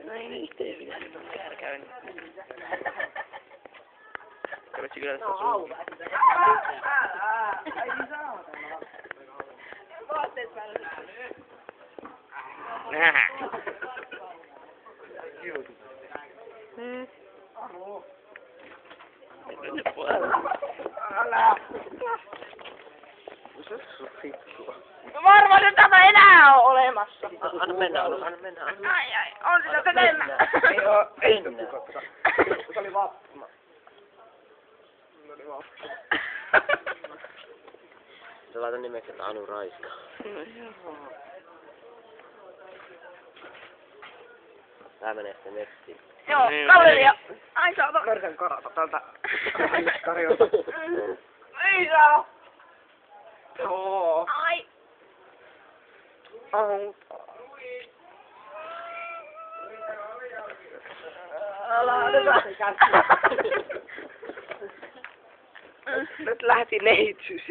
No ei niistä ei pitänyt kärkäyn. Katsi kyllä tässä on Vaatteet päällä. Nähä. Nyt puolella. Älä. Se on sun fittua. Varmaan se tämä enää on olemassa. Anna mennä, anna mennä. Ai, on sitä enemmän. Ei oo, ei mennä. Se oli vappuna. Se laita nimeksi, että Anu Raiska. Tää menee sitten nettiin. Joo, kaveria. Ai saata. Mä yritän karata tältä karjolta. Ei saa. Joo. Ai. Älä Nyt lähti neitsyys.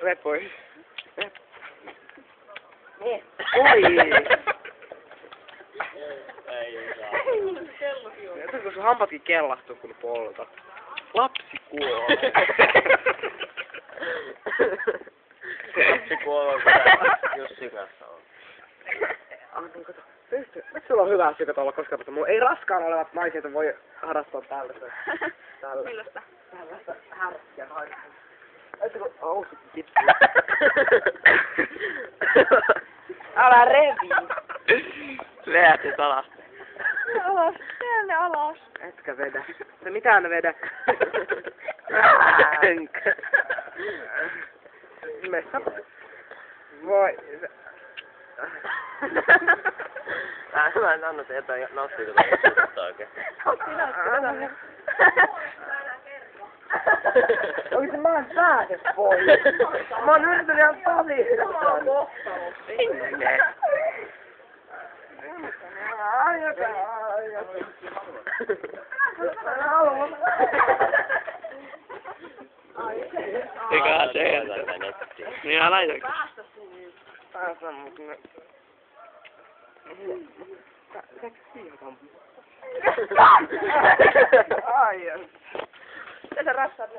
Ve pois. Niin. Oi! Ei saa. Jätätkö sun hampatkin kellastuu kun poltat? Lapsi kuolee. Lapsi kuolee, kun Jussi kanssa on. Nyt sulla on hyvä syköt olla koskaan, mutta mulla ei raskaana olevat naiset voi harrastaa tällaista. Millaista? Tällaista härkkiä naista. Eikö housut tippuu? Älä revi. Lähti alas. Alas, tänne alas. Etkä vedä. Se mitään vedä. Messa. Voi. Mä en anna se nauttiiko tuosta oikein. Nautti. Oikein mä en pääse pois. Mä oon yrittänyt ihan paljon. Sinne. Eikä se. Niin älä laitakin. Päästä mut ne. Säkö siihen? Ai. Tässä rassaat.